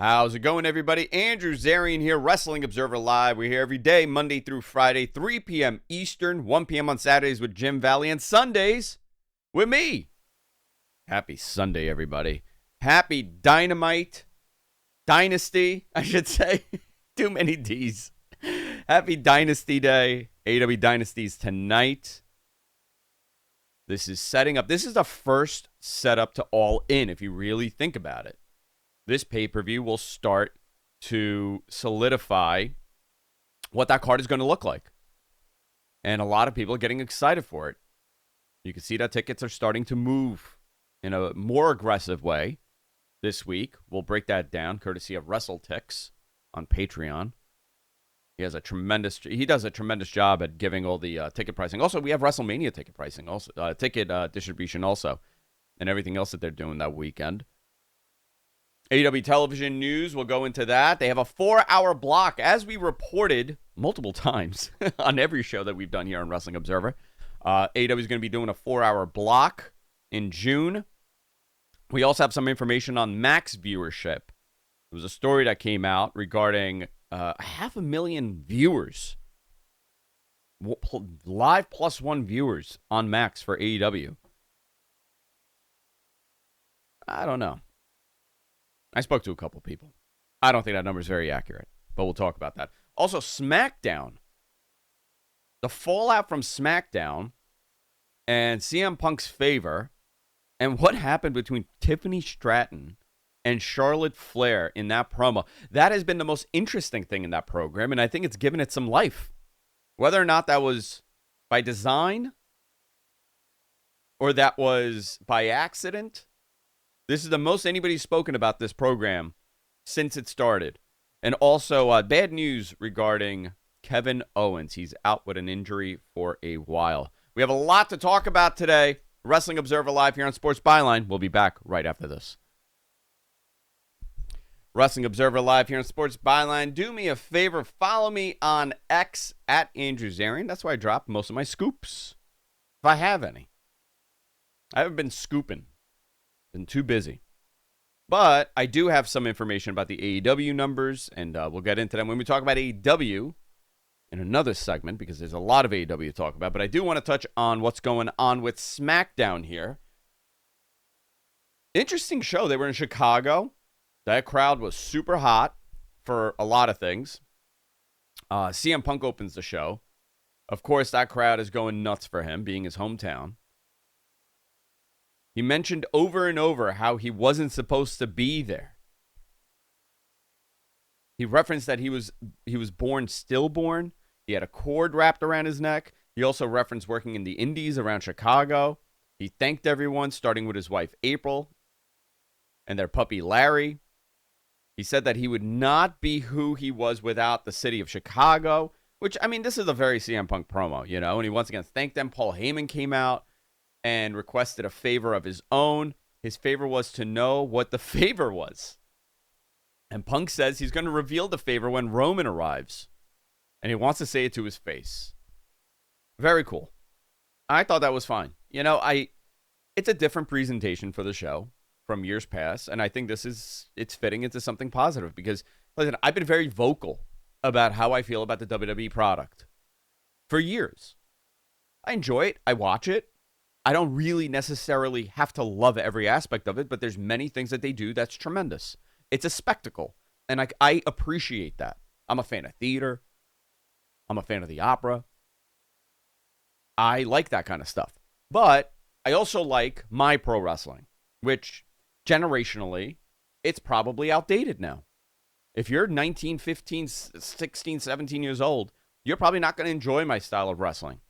How's it going, everybody? Andrew Zarian here, Wrestling Observer Live. We're here every day, Monday through Friday, 3 p.m. Eastern, 1 p.m. on Saturdays with Jim Valley, and Sundays with me. Happy Sunday, everybody. Happy Dynamite Dynasty, I should say. Too many D's. Happy Dynasty Day. AEW Dynasties tonight. This is setting up. This is the first setup to All In, if you really think about it. This pay-per-view will start to solidify what that card is going to look like. And a lot of people are getting excited for it. You can see that tickets are starting to move in a more aggressive way this week. We'll break that down courtesy of WrestleTix on Patreon. He does a tremendous job at giving all the ticket pricing. Also, we have WrestleMania ticket pricing, also ticket distribution also, and everything else that they're doing that weekend. AEW television news, we'll go into that. They have a 4-hour block, as we reported multiple times on every show that we've done here on Wrestling Observer. AEW is going to be doing a 4-hour block in June. We also have some information on max viewership. There was a story that came out regarding 500,000 viewers, live plus one viewers on max for AEW. I don't know. I spoke to a couple people. I don't think that number is very accurate, but we'll talk about that. Also, SmackDown. The fallout from SmackDown and CM Punk's favor and what happened between Tiffany Stratton and Charlotte Flair in that promo. That has been the most interesting thing in that program, and I think it's given it some life. Whether or not that was by design or that was by accident, this is the most anybody's spoken about this program since it started. And also, bad news regarding Kevin Owens. He's out with an injury for a while. We have a lot to talk about today. Wrestling Observer Live here on Sports Byline. We'll be back right after this. Wrestling Observer Live here on Sports Byline. Do me a favor. Follow me on X at Andrew Zarian. That's where I drop most of my scoops, if I have any. I haven't been scooping. Been too busy. But I do have some information about the AEW numbers, and we'll get into them when we talk about AEW in another segment, because there's a lot of AEW to talk about. But I do want to touch on what's going on with SmackDown here. Interesting show. They were in Chicago. That crowd was super hot for a lot of things. CM Punk opens the show. Of course, that crowd is going nuts for him, being his hometown. He mentioned over and over how he wasn't supposed to be there. He referenced that he was born stillborn. He had a cord wrapped around his neck. He also referenced working in the Indies around Chicago. He thanked everyone, starting with his wife April and their puppy Larry. He said that he would not be who he was without the city of Chicago, which, I mean, this is a very CM Punk promo, you know, and he once again thanked them. Paul Heyman came out and requested a favor of his own. His favor was to know what the favor was. And Punk says he's going to reveal the favor when Roman arrives. And he wants to say it to his face. Very cool. I thought that was fine. You know, it's a different presentation for the show from years past. And I think it's fitting into something positive. Because, listen, I've been very vocal about how I feel about the WWE product for years. I enjoy it. I watch it. I don't really necessarily have to love every aspect of it, but there's many things that they do that's tremendous. It's a spectacle, and I appreciate that. I'm a fan of theater. I'm a fan of the opera. I like that kind of stuff. But I also like my pro wrestling, which generationally, it's probably outdated now. If you're 19, 15, 16, 17 years old, you're probably not going to enjoy my style of wrestling.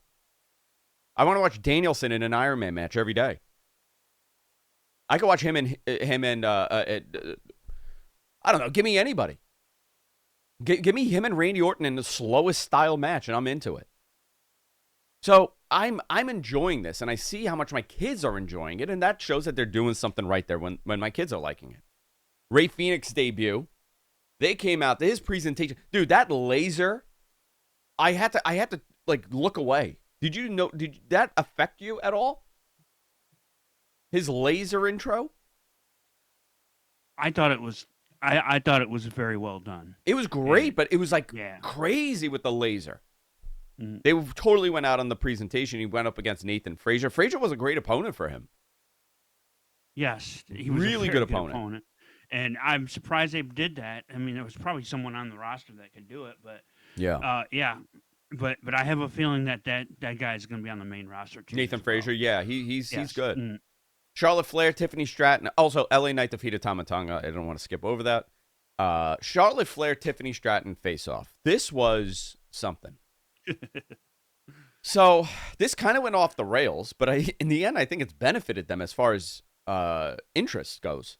I want to watch Danielson in an Iron Man match every day. I could watch him and I don't know, give me anybody. Give me him and Randy Orton in the slowest style match, and I'm into it. So I'm enjoying this, and I see how much my kids are enjoying it, and that shows that they're doing something right there when my kids are liking it. Ray Phoenix debut. They came out, his presentation. Dude, that laser, I had to like look away. Did that affect you at all? His laser intro? I thought it was I thought it was very well done. It was great, And but it was like yeah. crazy with the laser. Mm, They totally went out on the presentation. He went up against Nathan Frazier. Frazier was a great opponent for him. yes, he was a Really very good good opponent. opponent. And I'm surprised they did that. I mean, there was probably someone on the roster that could do it, but Yeah. yeah. But I have a feeling that guy is going to be on the main roster too. Nathan as well. Frazier, yeah, he's Yes. good. Mm, Charlotte Flair, Tiffany Stratton. Also, LA Knight defeated Tama Tonga. I don't want to skip over that. Charlotte Flair, Tiffany Stratton face off. This was something. So this kind of went off the rails, but in the end, I think it's benefited them as far as interest goes.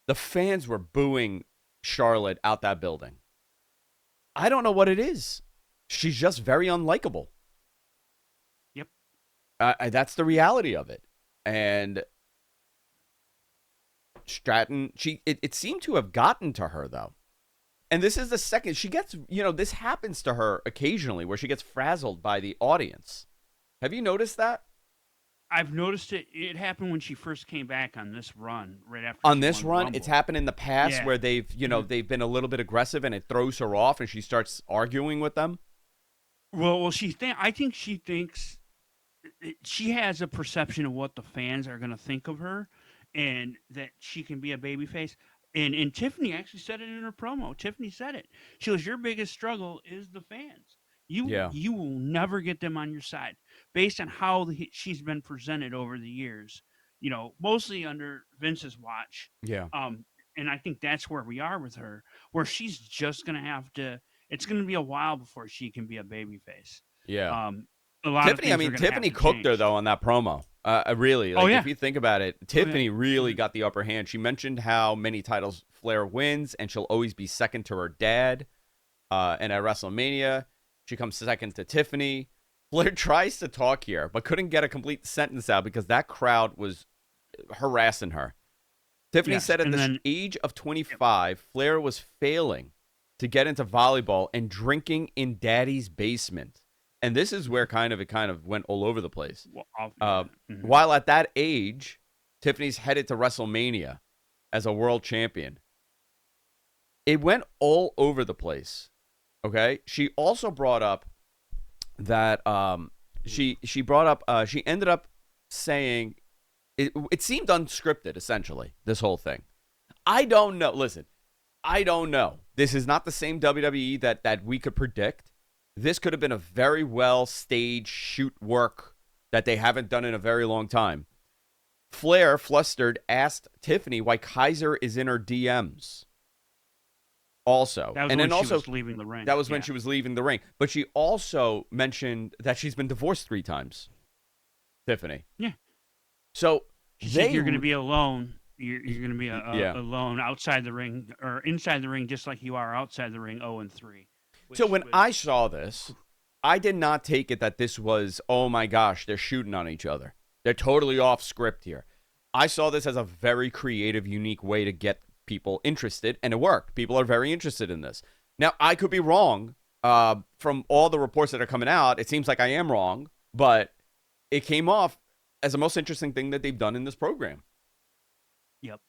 The fans were booing Charlotte out that building. I don't know what it is. She's just very unlikable. Yep. That's the reality of it. And Stratton, it seemed to have gotten to her, though. And this is the second. She gets, this happens to her occasionally where she gets frazzled by the audience. Have you noticed that? I've noticed it. It happened when she first came back on this run, right after. On she this won run, Rumble. it's happened in the past Yeah. where they've, they've been a little bit aggressive and it throws her off and she starts arguing with them. Well, I think she thinks she has a perception of what the fans are going to think of her, and that she can be a babyface. And Tiffany actually said it in her promo. Tiffany said it. She goes, "Your biggest struggle is the fans. Yeah. You will never get them on your side based on how she's been presented over the years. Mostly under Vince's watch. Yeah. And I think that's where we are with her, where she's just going to have to. It's going to be a while before she can be a babyface. Yeah. A lot Tiffany, of things Tiffany cooked her, though, on that promo. Really. Like, yeah. if you think about it, Tiffany really got the upper hand. She mentioned how many titles Flair wins, and she'll always be second to her dad. And at WrestleMania, she comes second to Tiffany. Flair tries to talk here, but couldn't get a complete sentence out because that crowd was harassing her. Tiffany said at the age of 25, Flair was failing to get into volleyball and drinking in daddy's basement. And this is where it kind of went all over the place. While at that age, Tiffany's headed to WrestleMania as a world champion. It went all over the place. Okay. She also brought up that she ended up saying it seemed unscripted, essentially, this whole thing. I don't know. Listen, I don't know. This is not the same WWE that we could predict. This could have been a very well staged shoot work that they haven't done in a very long time. Flair, flustered, asked Tiffany why Kaiser is in her DMs. Also, that was when she was leaving the ring. That was when she was leaving the ring. But she also mentioned that she's been divorced 3 times. Tiffany. Yeah. So she said you're going to be alone. You're going to be alone outside the ring or inside the ring, just like you are outside the ring. 0-3. So when I saw this, I did not take it that this was, oh my gosh, they're shooting on each other. They're totally off script here. I saw this as a very creative, unique way to get people interested, and it worked. People are very interested in this. Now, I could be wrong. From all the reports that are coming out, it seems like I am wrong, but it came off as the most interesting thing that they've done in this program. Yep.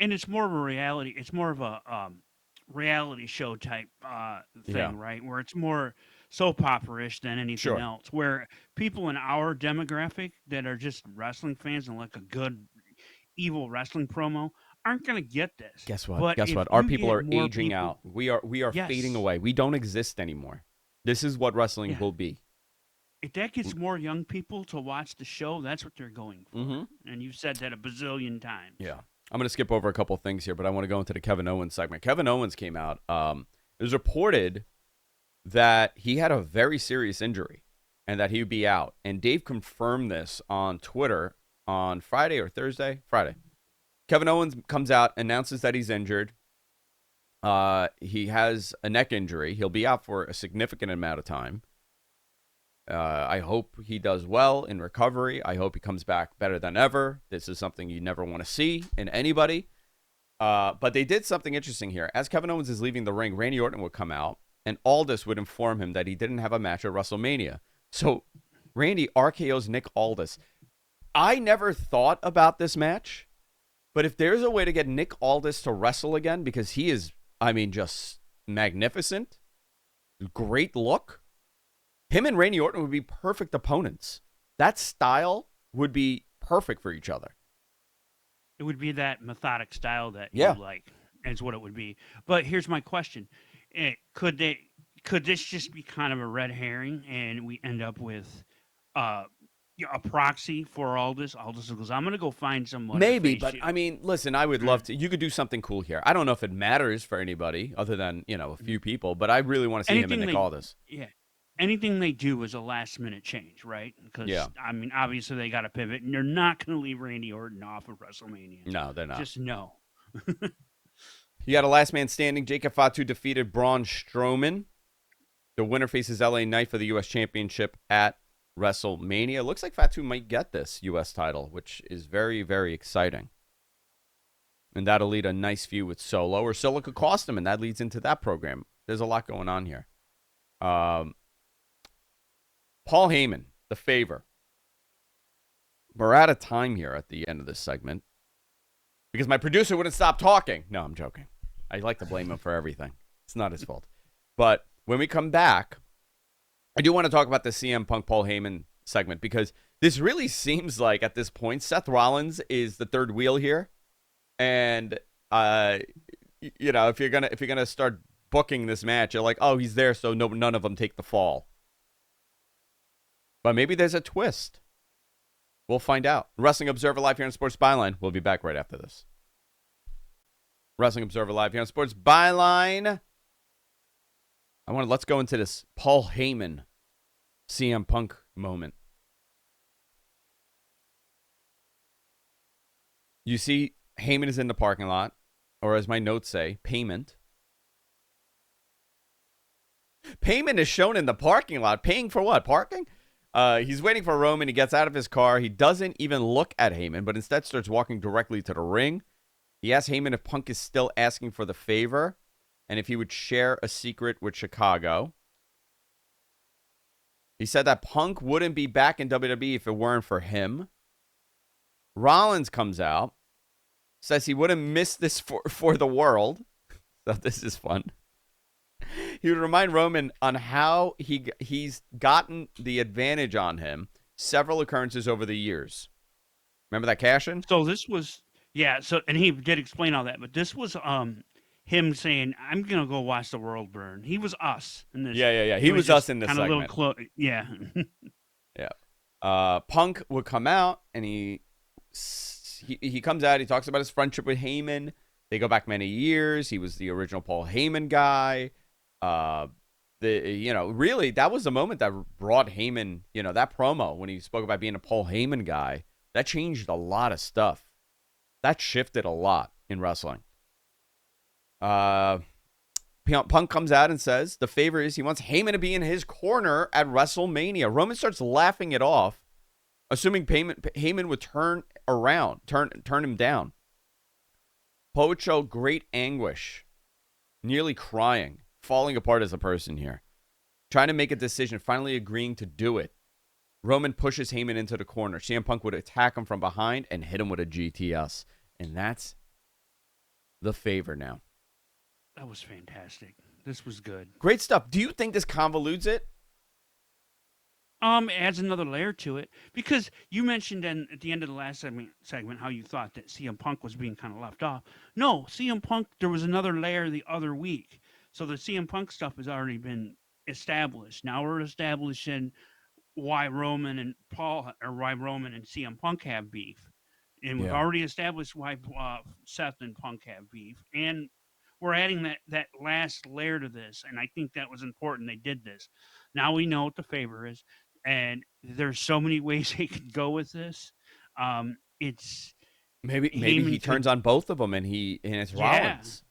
And it's more of a reality. It's more of a reality show type thing, right? Where it's more soap opera-ish than anything else. Where people in our demographic that are just wrestling fans and like a good evil wrestling promo aren't going to get this. Guess what? Our people are aging out. We are fading away. We don't exist anymore. This is what wrestling will be. If that gets more young people to watch the show, that's what they're going for. Mm-hmm. And you've said that a bazillion times. Yeah. I'm going to skip over a couple things here, but I want to go into the Kevin Owens segment. Kevin Owens came out. It was reported that he had a very serious injury and that he would be out. And Dave confirmed this on Twitter on Friday or Thursday? Friday. Kevin Owens comes out, announces that he's injured. He has a neck injury. He'll be out for a significant amount of time. I hope he does well in recovery. I hope he comes back better than ever. This is something you never want to see in anybody. But they did something interesting here. As Kevin Owens is leaving the ring, Randy Orton would come out, and Aldis would inform him that he didn't have a match at WrestleMania. So Randy RKO's Nick Aldis. I never thought about this match, But if there's a way to get Nick Aldis to wrestle again, because he is, I mean, just magnificent, great look, him and Randy Orton would be perfect opponents. That style would be perfect for each other. It would be that methodic style that Yeah. you like, is what it would be. But here's my question: Could this just be kind of a red herring, and we end up with a proxy for Aldis? Aldis goes, I'm gonna go find someone. Maybe, to face but you. I mean, listen, I would love to. You could do something cool here. I don't know if it matters for anybody other than, a few people, but I really want to see him and Nick Aldis. Yeah. Anything they do is a last minute change, right? Because Yeah. I mean, obviously they got to pivot, and they're not going to leave Randy Orton off of WrestleMania. No, they're not. Just no. You got a last man standing. Jacob Fatu defeated Braun Strowman. The winner faces LA Knight for the U.S. Championship at WrestleMania. Looks like Fatu might get this U.S. title, which is very, very exciting. And that'll lead a nice feud with Solo, or Solo could cost him, and that leads into that program. There's a lot going on here. Paul Heyman, the favor. We're out of time here at the end of this segment because my producer wouldn't stop talking. No, I'm joking. I like to blame him for everything. It's not his fault. But when we come back, I do want to talk about the CM Punk Paul Heyman segment because this really seems like at this point Seth Rollins is the third wheel here, and if you're gonna start booking this match, you're like, oh, he's there, so none of them take the fall. But maybe there's a twist. We'll find out. Wrestling Observer Live here on Sports Byline. We'll be back right after this. Wrestling Observer Live here on Sports Byline. Let's go into this Paul Heyman CM Punk moment. You see, Heyman is in the parking lot, or as my notes say, payment. Payment is shown in the parking lot. Paying for what? Parking? He's waiting for Roman. He gets out of his car. He doesn't even look at Heyman, but instead starts walking directly to the ring. He asks Heyman if Punk is still asking for the favor and if he would share a secret with Chicago. He said that Punk wouldn't be back in WWE if it weren't for him. Rollins comes out, says he wouldn't miss this for the world. So this is fun. He would remind Roman on how he's gotten the advantage on him several occurrences over the years. Remember that cash-in? So this was, and he did explain all that, but this was him saying, I'm going to go watch the world burn. He was us in this. Yeah. He was us in this segment. Yeah. Punk would come out, and he comes out, he talks about his friendship with Heyman. They go back many years. He was the original Paul Heyman guy. Really, that was the moment that brought Heyman, that promo when he spoke about being a Paul Heyman guy, that changed a lot of stuff. That shifted a lot in wrestling. Punk comes out and says the favor is he wants Heyman to be in his corner at WrestleMania. Roman starts laughing it off, assuming Heyman would turn him down. Poet showed great anguish, nearly crying, falling apart as a person here, trying to make a decision, finally agreeing to do it. Roman pushes Heyman into the corner. CM Punk would attack him from behind and hit him with a GTS. And that's the favor now. That was fantastic. This was good. Great stuff. Do you think this convolutes it? Adds another layer to it, because you mentioned at the end of the last segment how you thought that CM Punk was being kind of left off. No, CM Punk, there was another layer the other week. So the CM Punk stuff has already been established. Now we're establishing why Roman and CM Punk have beef. And we've already established why Seth and Punk have beef. And we're adding that last layer to this. And I think that was important. They did this. Now we know what the favor is. And there's so many ways they could go with this. It's maybe he turns on both of them and it's Rollins.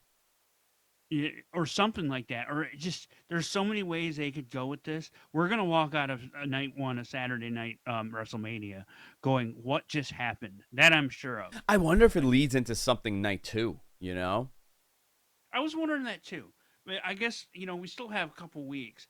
Yeah, or something like that. Or just there's so many ways they could go with this. We're gonna walk out of night one of Saturday night WrestleMania going, what just happened? That I'm sure of. I wonder if it leads into something night two, I was wondering that too. But I guess, we still have a couple weeks.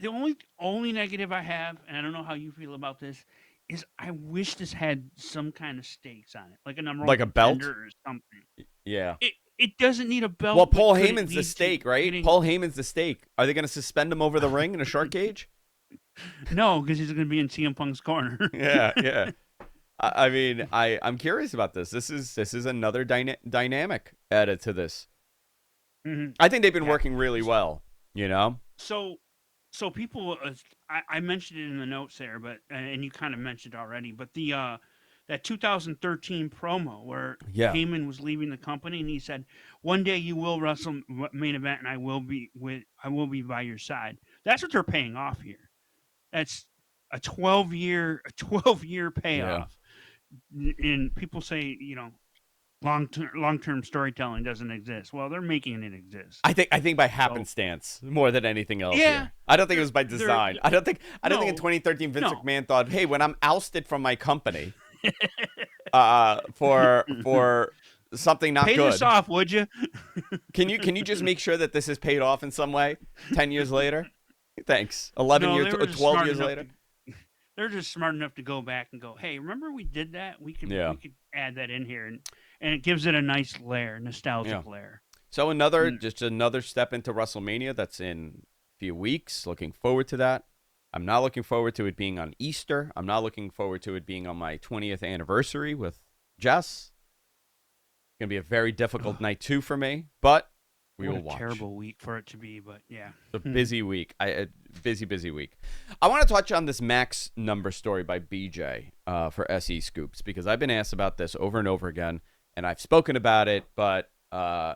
The only negative I have, and I don't know how you feel about this, is I wish this had some kind of stakes on it, like a number one Like a belt? contender or something. Yeah. It doesn't need a belt. Well, but Paul could it Heyman's the lead to stake, right? getting Paul Heyman's the stake. Are they going to suspend him over the ring in a shark cage? no, because he's going to be in CM Punk's corner. Yeah, yeah. I mean, I'm curious about this. This is another dynamic added to this. Mhm. I think they've been Yeah. working really well. You know. So people, I mentioned it in the notes there, but and you kind of mentioned it already, but the that 2013 promo where Yeah. Heyman was leaving the company and he said, "One day you will wrestle main event, and I will be by your side." That's what they're paying off here. That's a 12-year payoff. And people say, long-term storytelling doesn't exist. Well, they're making it exist. I think by happenstance more than anything else. Yeah. Here. I don't think it was by design. I don't think in No. 2013 Vince No. McMahon thought, "Hey, when I'm ousted from my company, for something not Pay good, this off, would you?" can you just make sure that this is paid off in some way? 10 years later, thanks. 11 years, 12 years later. They're just smart enough to go back and go, "Hey, remember we did that? We could add that in here," and it gives it a nice layer, nostalgic layer. So just another step into WrestleMania that's in a few weeks. Looking forward to that. I'm not looking forward to it being on Easter. I'm not looking forward to it being on my 20th anniversary with Jess. It's going to be a very difficult night too for me, but we will watch. Terrible week for it to be, but yeah. It's a busy week. Busy week. I want to touch on this max number story by BJ for SE Scoops because I've been asked about this over and over again, and I've spoken about it, but I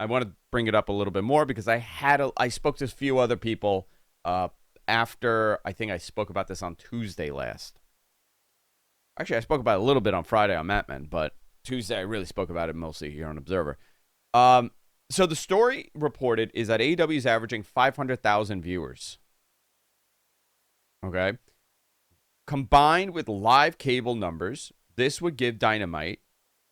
want to bring it up a little bit more because I spoke to a few other people after I think I spoke about this on Tuesday last. Actually, I spoke about it a little bit on Friday on Matman, but Tuesday I really spoke about it mostly here on Observer. So the story reported is that AEW is averaging 500,000 viewers. Okay. Combined with live cable numbers, this would give Dynamite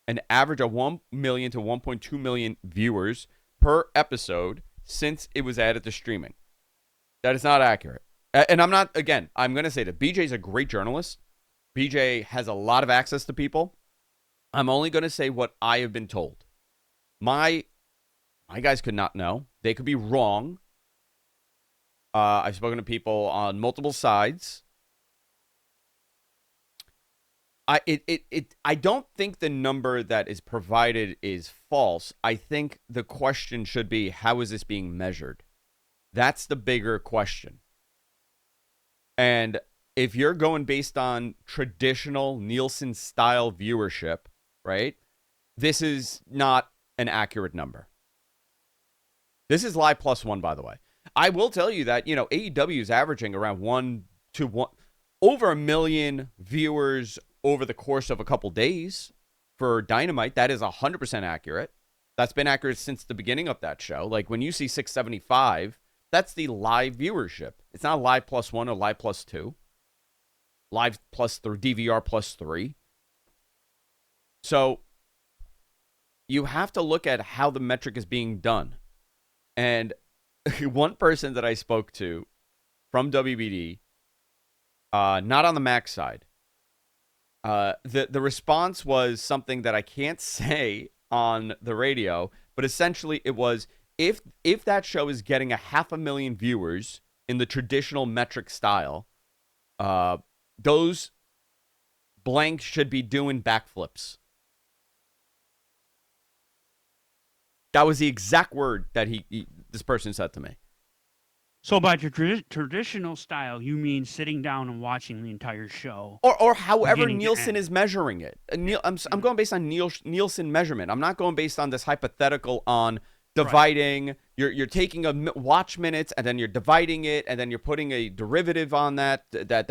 an average of 1 million to 1.2 million viewers per episode since it was added to streaming. That is not accurate. And I'm going to say that BJ's a great journalist. BJ has a lot of access to people. I'm only going to say what I have been told. My guys could not know. They could be wrong. I've spoken to people on multiple sides. I don't think the number that is provided is false. I think the question should be, how is this being measured? That's the bigger question. And if you're going based on traditional Nielsen style viewership, right? This is not an accurate number. This is live plus one, by the way. I will tell you that, AEW is averaging around over 1 million viewers over the course of a couple days for Dynamite. That is 100% accurate. That's been accurate since the beginning of that show. Like when you see 675, that's the live viewership. It's not live plus one or live plus two. Live plus 3, DVR plus 3. So you have to look at how the metric is being done. And one person that I spoke to from WBD, not on the Max side, the response was something that I can't say on the radio, but essentially it was, if that show is getting 500,000 viewers in the traditional metric style, those blanks should be doing backflips. That was the exact word that this person said to me. So by traditional style, you mean sitting down and watching the entire show, or however Nielsen is measuring it. I'm going based on Nielsen measurement. I'm not going based on this hypothetical on dividing. Right. You're taking a watch minutes and then you're dividing it and then you're putting a derivative on that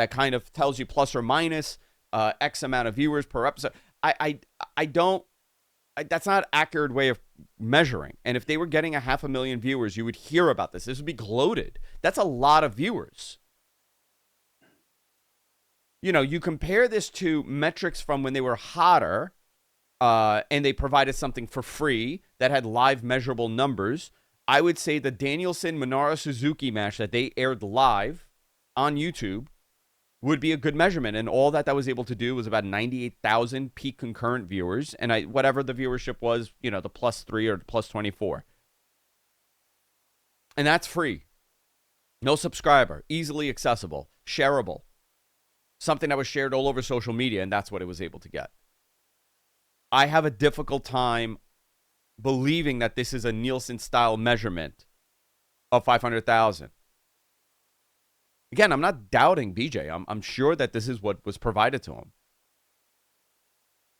kind of tells you plus or minus X amount of viewers per episode. I don't. That's not an accurate way of measuring. And if they were getting 500,000 viewers, you would hear about this. This would be gloated. That's a lot of viewers. You compare this to metrics from when they were hotter, and they provided something for free that had live measurable numbers. I would say the Danielson-Minoru Suzuki match that they aired live on YouTube would be a good measurement. And all that was able to do was about 98,000 peak concurrent viewers. And whatever the viewership was, the +3 or the +24. And that's free. No subscriber. Easily accessible. Shareable. Something that was shared all over social media, and that's what it was able to get. I have a difficult time believing that this is a Nielsen-style measurement of 500,000. Again, I'm not doubting BJ. I'm sure that this is what was provided to him.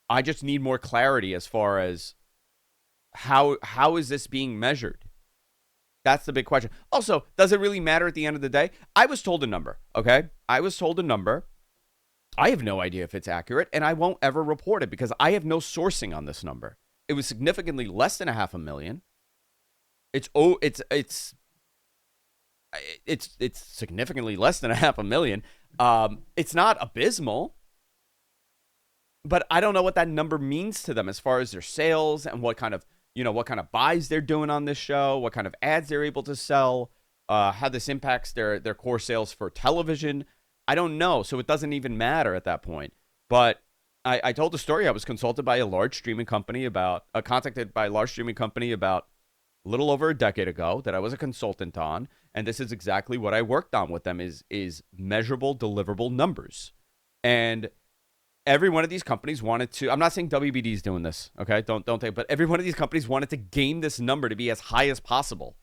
I just need more clarity as far as how is this being measured? That's the big question. Also, does it really matter at the end of the day? I was told a number, okay? I was told a number. I have no idea if it's accurate, and I won't ever report it because I have no sourcing on this number. It was significantly less than 500,000. It's significantly less than 500,000. It's not abysmal, but I don't know what that number means to them as far as their sales and what kind of buys they're doing on this show, what kind of ads they're able to sell, how this impacts their core sales for television. I don't know, so it doesn't even matter at that point. But I told the story. I was contacted by a large streaming company about a little over a decade ago that I was a consultant on, and this is exactly what I worked on with them is measurable, deliverable numbers. And every one of these companies wanted to, I'm not saying WBD is doing this, okay? Don't take, but every one of these companies wanted to game this number to be as high as possible.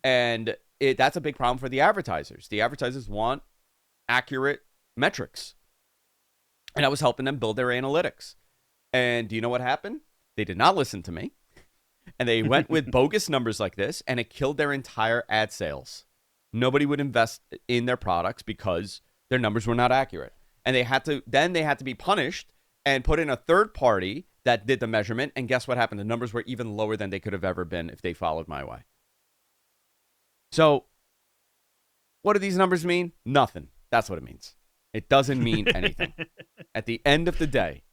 And that's a big problem for the advertisers. The advertisers want accurate metrics. And I was helping them build their analytics. And do you know what happened? They did not listen to me. And they went with bogus numbers like this, and it killed their entire ad sales. Nobody would invest in their products because their numbers were not accurate. And they had to be punished and put in a third party that did the measurement. And guess what happened? The numbers were even lower than they could have ever been if they followed my way. So what do these numbers mean? Nothing. That's what it means. It doesn't mean anything. At the end of the day,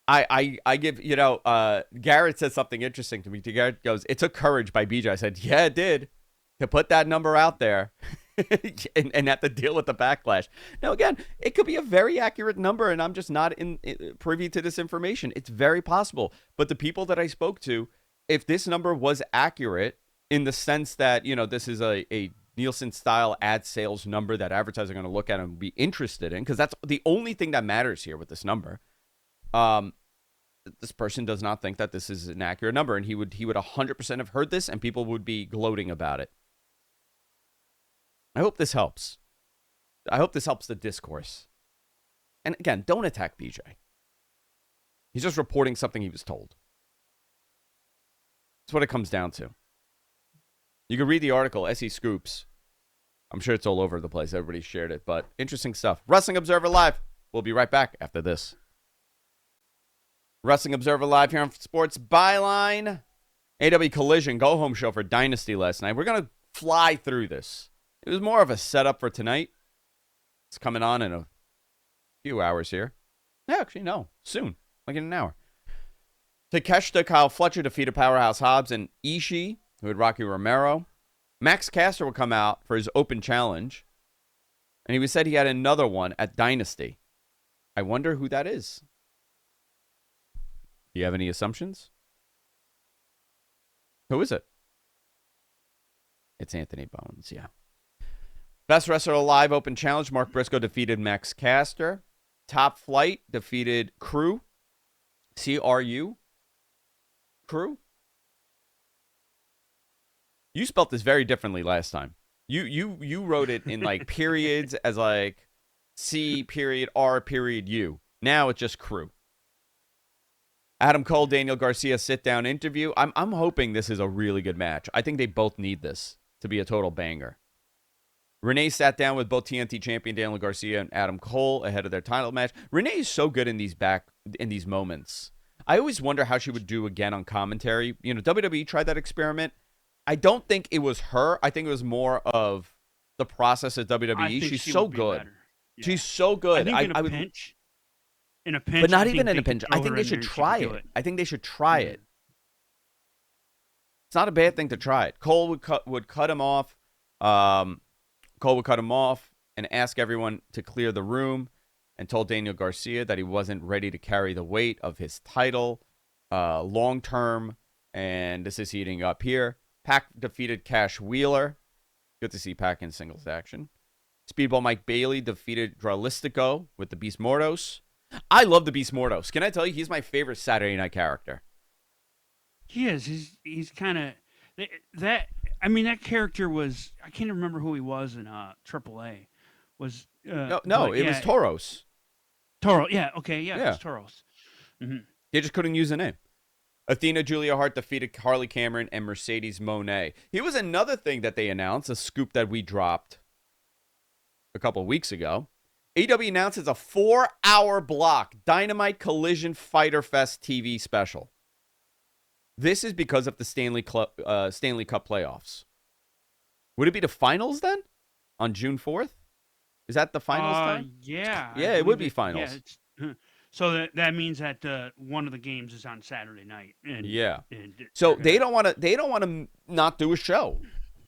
I give, Garrett said something interesting to me. Garrett goes, "It took courage by BJ." I said, yeah, it did, to put that number out there and have to deal with the backlash. Now, again, it could be a very accurate number, and I'm just not privy to this information. It's very possible. But the people that I spoke to, if this number was accurate in the sense that, this is a Nielsen-style ad sales number that advertisers are going to look at and be interested in, because that's the only thing that matters here with this number. This person does not think that this is an accurate number, and he would 100% have heard this, and people would be gloating about it. I hope this helps. I hope this helps the discourse. And again, don't attack BJ. He's just reporting something he was told. That's what it comes down to. You can read the article, SE Scoops. I'm sure it's all over the place. Everybody shared it, but interesting stuff. Wrestling Observer Live. We'll be right back after this. Wrestling Observer Live here on Sports Byline. AEW Collision go-home show for Dynasty last night. We're going to fly through this. It was more of a setup for tonight. It's coming on in a few hours here. Yeah, actually, no. Soon. Like in an hour. Takeshita Kyle Fletcher defeated Powerhouse Hobbs and Ishii, who had Rocky Romero. Max Caster will come out for his open challenge. And he said he had another one at Dynasty. I wonder who that is. Do you have any assumptions? Who is it? It's Anthony Bones, yeah. Best Wrestler Alive Open Challenge. Mark Briscoe defeated Max Caster. Top Flight defeated Crew. CRU. Crew. You spelt this very differently last time. You wrote it in like periods as like C period R period U. Now it's just Crew. Adam Cole, Daniel Garcia sit-down interview. I'm hoping this is a really good match. I think they both need this to be a total banger. Renee sat down with both TNT champion Daniel Garcia and Adam Cole ahead of their title match. Renee is so good in these moments. I always wonder how she would do again on commentary. WWE tried that experiment. I don't think it was her. I think it was more of the process at WWE. She's so good. Yeah. She's so good. I think in a pinch, but not even in a pinch. I think they should try it. I think they should try it. It's not a bad thing to try it. Cole would cut him off. and asked everyone to clear the room and told Daniel Garcia that he wasn't ready to carry the weight of his title long term. And this is heating up here. Pac defeated Cash Wheeler. Good to see Pac in singles action. Speedball Mike Bailey defeated Dralistico with the Beast Mordos. I love the Beast Mordos. Can I tell you, he's my favorite Saturday Night character. He is. He's kind of that. I mean, that character was. I can't remember who he was in AAA. Was no, it was Toros. Toro. Yeah. Okay. Yeah. It was Toros. Mm-hmm. They just couldn't use the name. Athena Julia Hart defeated Harley Cameron and Mercedes Moné. Here was another thing that they announced, a scoop that we dropped a couple of weeks ago. AEW announces a 4-hour block Dynamite Collision Fighter Fest TV special. This is because of the Stanley Cup playoffs. Would it be the finals then? On June 4th? Is that the finals time? Yeah. Yeah, it would be finals. Yeah, so that means that one of the games is on Saturday night. So they don't want to not do a show.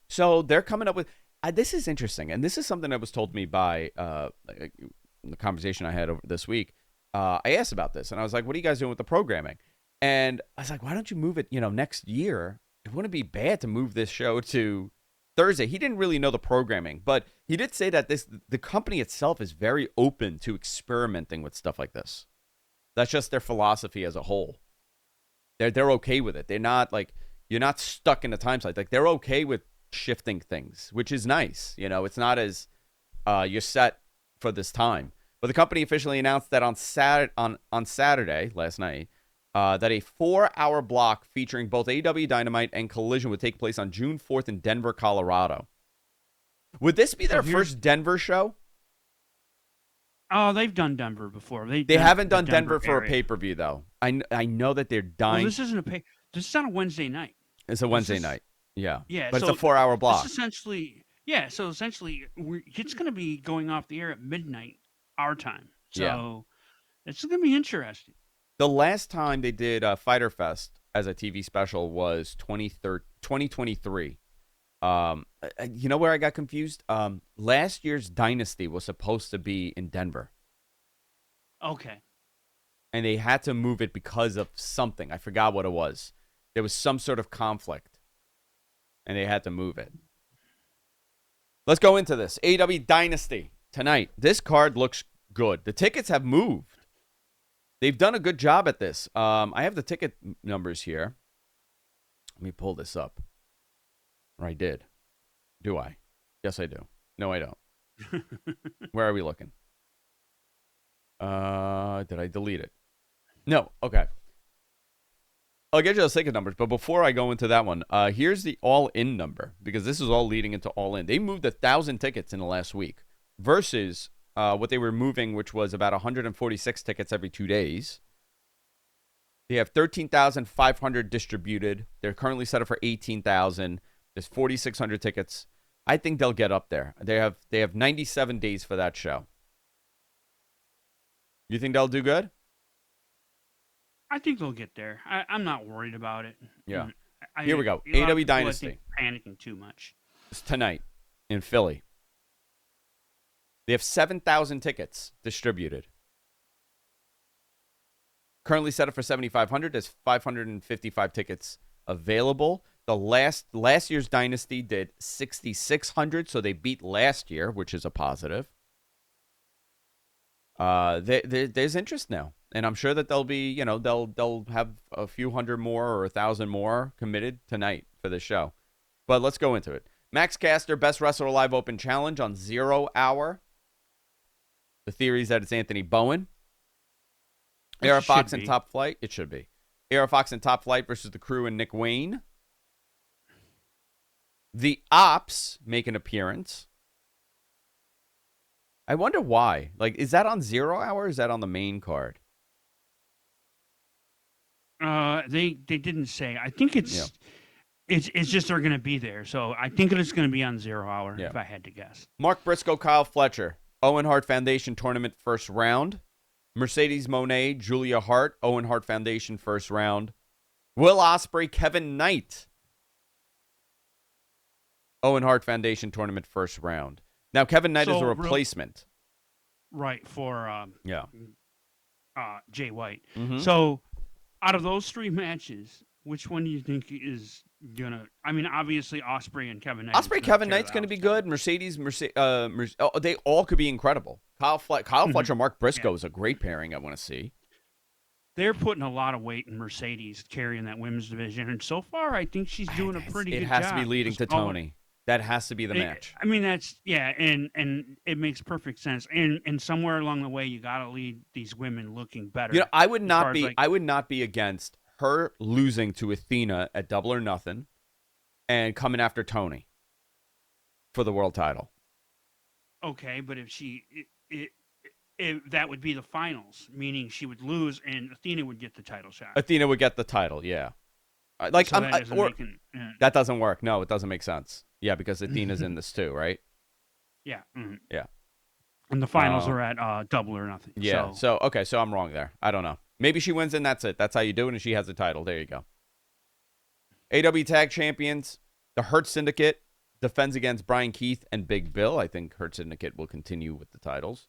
So they're coming up with this is interesting, and this is something that was told to me by the conversation I had over this week. I asked about this, and I was like, "What are you guys doing with the programming?" And I was like, "Why don't you move it? Next year, it wouldn't be bad to move this show to Thursday." He didn't really know the programming, but he did say that the company itself is very open to experimenting with stuff like this. That's just their philosophy as a whole. They're okay with it. They're not like, you're not stuck in a time slot. Like, they're okay with shifting things, which is nice. It's not as you're set for this time. But the company officially announced that on Saturday last night that a 4-hour block featuring both AEW Dynamite and Collision would take place on June 4th in Denver, Colorado. Would this be their first Denver show? Oh, they've done Denver before. They haven't done Denver for a pay-per-view, though. I know that they're dying. Well, this isn't this is on a Wednesday night. It's a Wednesday night. Yeah. Yeah. But it's a 4-hour block. Essentially, so essentially, it's going to be going off the air at midnight our time. So it's going to be interesting. The last time they did Fighter Fest as a TV special was 2023. You know where I got confused? Last year's Dynasty was supposed to be in Denver. Okay. And they had to move it because of something. I forgot what it was. There was some sort of conflict. And they had to move it. Let's go into this. AEW Dynasty tonight. This card looks good. The tickets have moved. They've done a good job at this. I have the ticket numbers here. Let me pull this up. Or I did. Do I? Yes, I do. No, I don't. Where are we looking? Did I delete it? No. Okay. I'll get you those ticket numbers, but before I go into that one, here's the all-in number, because this is all leading into all-in. They moved 1,000 tickets in the last week versus what they were moving, which was about 146 tickets every 2 days. They have 13,500 distributed. They're currently set up for 18,000. There's 4,600 tickets. I think they'll get up there. They have 97 days for that show. You think they'll do good? I think they'll get there. I'm not worried about it. Yeah. Here we go. AEW Dynasty. Panicking too much. It's tonight in Philly. They have 7,000 tickets distributed. Currently set up for 7,500. There's 555 tickets available. The last year's Dynasty did 6,600, so they beat last year, which is a positive. There's interest now, and I'm sure that they'll be, they'll have a few hundred more or 1,000 more committed tonight for this show. But let's go into it. Max Caster, Best Wrestler Alive Open Challenge on 0 Hour. The theory is that it's Anthony Bowen. Era Fox and Top Flight. It should be. Era Fox and Top Flight versus the Crew and Nick Wayne. The Ops make an appearance. I wonder why. Like, is that on 0 Hour or is that on the main card? They didn't say. I think it's just they're going to be there. So I think it's going to be on 0 Hour, if I had to guess. Mark Briscoe, Kyle Fletcher. Owen Hart Foundation Tournament first round. Mercedes Moné, Julia Hart, Owen Hart Foundation first round. Will Ospreay, Kevin Knight. Owen Hart Foundation Tournament first round. Now, Kevin Knight is a So, replacement. right, for Yeah. Jay White. Mm-hmm. So, out of those 3 matches, which one do you think is gonna? I mean, obviously Ospreay and Kevin Knight. Kevin Knight's going to be good. Mercedes, they all could be incredible. Kyle Fletcher, Mark Briscoe is a great pairing I want to see. They're putting a lot of weight in Mercedes carrying that women's division, and so far, I think she's doing a pretty good job. It has to be leading to Tony. That has to be the match. I mean, that's and it makes perfect sense. And somewhere along the way, you got to lead these women looking better. You know, I would not be against her losing to Athena at Double or Nothing, and coming after Tony for the world title. Okay, but if that would be the finals, meaning she would lose and Athena would get the title shot. Athena would get the title, yeah. That doesn't work. No, it doesn't make sense. Yeah, because Athena's in this too, right? Yeah. Mm-hmm. Yeah. And the finals are at Double or Nothing. Yeah. So I'm wrong there. I don't know. Maybe she wins and that's it. That's how you do it, and she has the title. There you go. AEW Tag Champions, the Hurt Syndicate defends against Brian Keith and Big Bill. I think Hurt Syndicate will continue with the titles.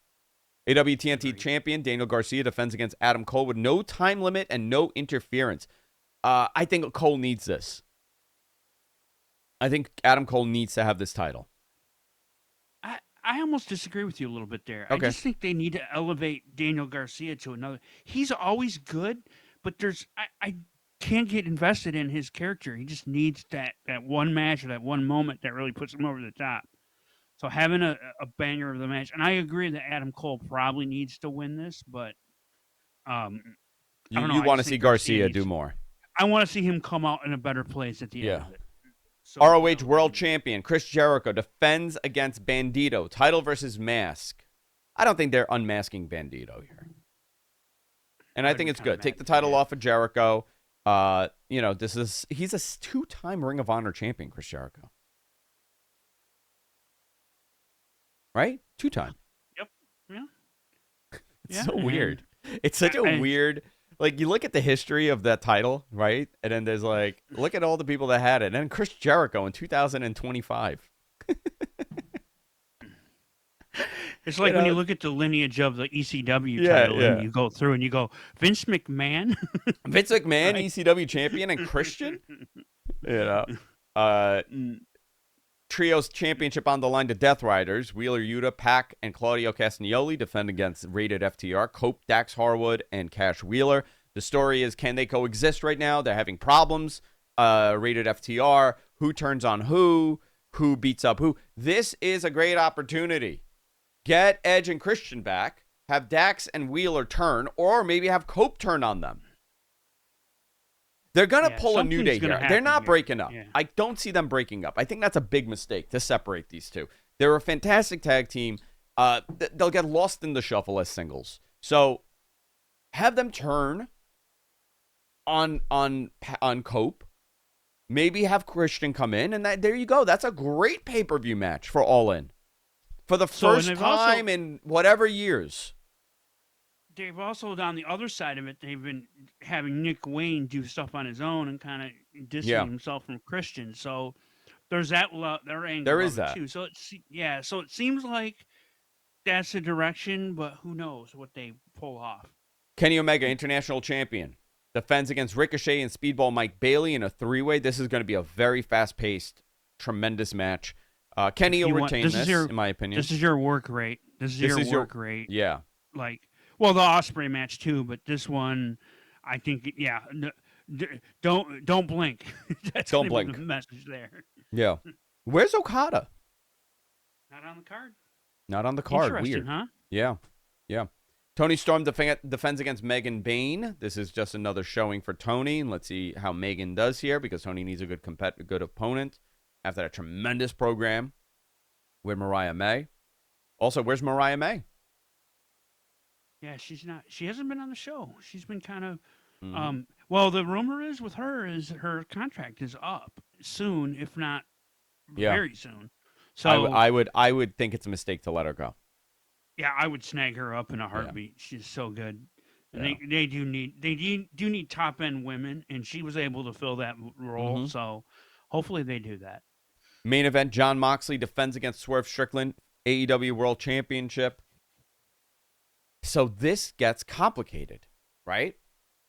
AEW TNT Champion Daniel Garcia defends against Adam Cole with no time limit and no interference. I think Cole needs this. I think Adam Cole needs to have this title. I almost disagree with you a little bit there. Okay. I just think they need to elevate Daniel Garcia to another. He's always good, but I can't get invested in his character. He just needs that one match or that one moment that really puts him over the top. So having a banger of the match, and I agree that Adam Cole probably needs to win this, but I don't know. You want to see Garcia do more. I want to see him come out in a better place at the end of it. So, ROH World Champion Chris Jericho defends against Bandito. Title versus mask. I don't think they're unmasking Bandito here. And I think it's good. Take the title off of Jericho. He's a 2-time Ring of Honor champion, Chris Jericho. Right? 2-time. Yep. Yeah. It's so weird. It's such a weird... Like, you look at the history of that title, right? And then there's like, look at all the people that had it. And then Chris Jericho in 2025. It's like when you look at the lineage of the ECW title and you go through and you go, Vince McMahon? Vince McMahon, right? ECW champion, and Christian? Trios championship on the line to Death Riders. Wheeler Yuta, Pac, and Claudio Castagnoli defend against Rated FTR. Cope, Dax Harwood, and Cash Wheeler. The story is, can they coexist right now? They're having problems. Rated FTR. Who turns on who? Who beats up who? This is a great opportunity. Get Edge and Christian back. Have Dax and Wheeler turn, or maybe have Cope turn on them. They're going to pull a New Day here. They're not breaking up. Yeah. I don't see them breaking up. I think that's a big mistake to separate these two. They're a fantastic tag team. They'll get lost in the shuffle as singles. So have them turn on Cope. Maybe have Christian come in, and there you go. That's a great pay-per-view match for All In. For the first time in whatever years. They've also, on the other side of it, they've been having Nick Wayne do stuff on his own and kind of distancing himself from Christian. So there's that their angle. There is that too. So so it seems like that's the direction, but who knows what they pull off. Kenny Omega, international champion, defends against Ricochet and Speedball Mike Bailey in a 3-way. This is going to be a very fast-paced, tremendous match. Kenny will retain this, in my opinion. This is your work rate. This is your work rate. Yeah. Well, the Ospreay match too, but this one, I think, don't blink. That's don't blink. The message there. Yeah. Where's Okada? Not on the card. Not on the card. Interesting, Weird. Huh? Yeah. Tony Storm defends against Megan Bayne. This is just another showing for Tony, and let's see how Megan does here, because Tony needs a good opponent after that tremendous program with Mariah May. Also, where's Mariah May? Yeah, she hasn't been on the show. She's been kind of, well, the rumor is with her is her contract is up soon, if not very soon. So I would think it's a mistake to let her go. Yeah, I would snag her up in a heartbeat. Yeah. She's so good. And they do need top end women, and she was able to fill that role. Mm-hmm. So hopefully they do that. Main event: Jon Moxley defends against Swerve Strickland AEW World Championship. So this gets complicated, right?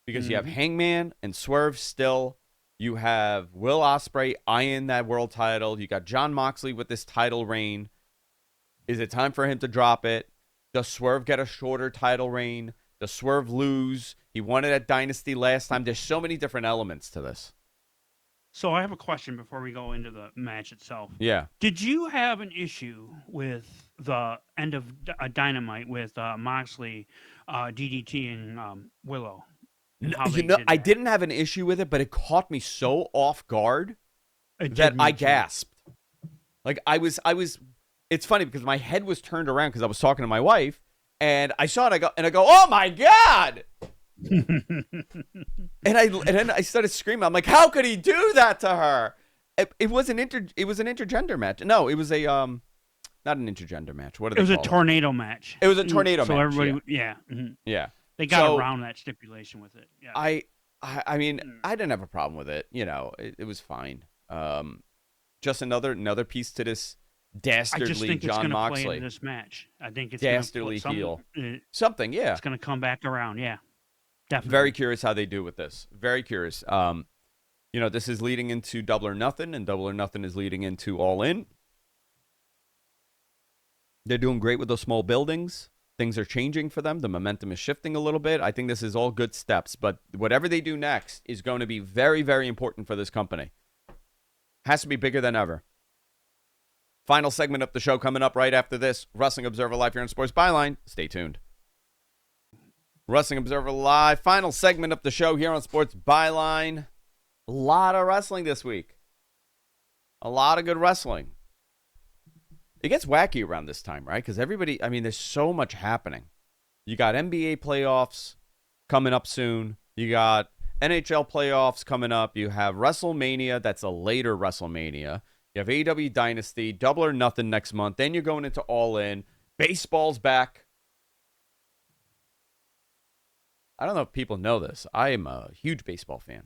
Because you have Hangman and Swerve still. You have Will Ospreay eyeing that world title. You got Jon Moxley with this title reign. Is it time for him to drop it? Does Swerve get a shorter title reign? Does Swerve lose? He won it at Dynasty last time. There's so many different elements to this. So I have a question before we go into the match itself. Yeah. Did you have an issue with the end of Dynamite with Moxley, DDT, and Willow? I didn't have an issue with it, but it caught me so off guard that I gasped. Like I was. It's funny because my head was turned around because I was talking to my wife, and I saw it. I go, oh my God! and then I started screaming. I'm like, how could he do that to her? It was an intergender match. No, it was a not an intergender match. What are they called? It was a tornado match. It was a tornado match. So everybody, yeah. They got around that stipulation with it. Yeah. I mean, I didn't have a problem with it. You know, it was fine. Just another piece to this dastardly I just think Jon it's Moxley. Play in this match. I think it's dastardly heel. Something, yeah. It's going to come back around, yeah. Definitely. Very curious how they do with this. Very curious. You know, this is leading into Double or Nothing, and Double or Nothing is leading into All In. They're doing great with those small buildings. Things are changing for them. The momentum is shifting a little bit. I think this is all good steps, but whatever they do next is going to be very, very important for this company. Has to be bigger than ever. Final segment of the show coming up right after this. Wrestling Observer Live here on Sports Byline. Stay tuned. Wrestling Observer Live. Final segment of the show here on Sports Byline. A lot of wrestling this week. A lot of good wrestling. It gets wacky around this time, right? Because everybody, I mean, there's so much happening. You got NBA playoffs coming up soon. You got NHL playoffs coming up. You have WrestleMania. That's a later WrestleMania. You have AEW Dynasty, Double or Nothing next month. Then you're going into All In. Baseball's back. I don't know if people know this. I am a huge baseball fan.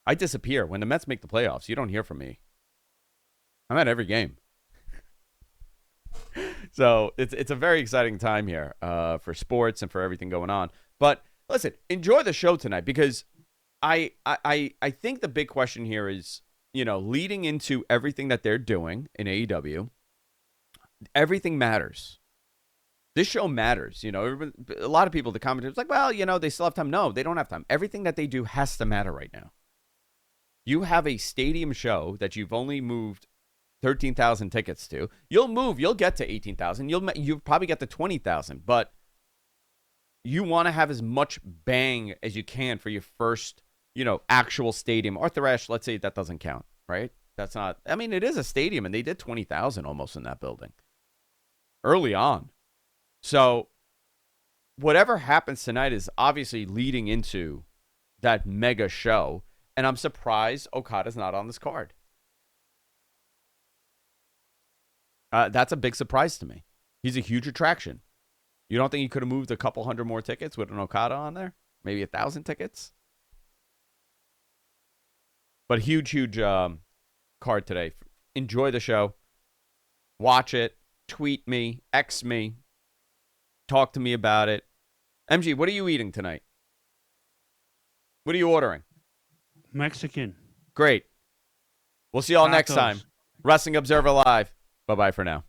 I disappear. When the Mets make the playoffs, you don't hear from me. I'm at every game. So it's a very exciting time here for sports and for everything going on. But listen, enjoy the show tonight because I think the big question here is, you know, leading into everything that they're doing in AEW, everything matters. This show matters. You know, a lot of people, the commentators, like, well, you know, they still have time. No, they don't have time. Everything that they do has to matter right now. You have a stadium show that you've only moved 13,000 tickets to. You'll get to 18,000. You'll probably get to 20,000, but you want to have as much bang as you can for your first, you know, actual stadium. Arthur Ashe, let's say that doesn't count, right? That's not, I mean, it is a stadium, and they did 20,000 almost in that building early on. So whatever happens tonight is obviously leading into that mega show, and I'm surprised Okada's not on this card. That's a big surprise to me. He's a huge attraction. You don't think he could have moved a couple hundred more tickets with an Okada on there? Maybe 1,000 tickets? But huge card today. Enjoy the show. Watch it. Tweet me. X me. Talk to me about it. MG, what are you eating tonight? What are you ordering? Mexican. Great. We'll see y'all next time. Wrestling Observer Live. Bye-bye for now.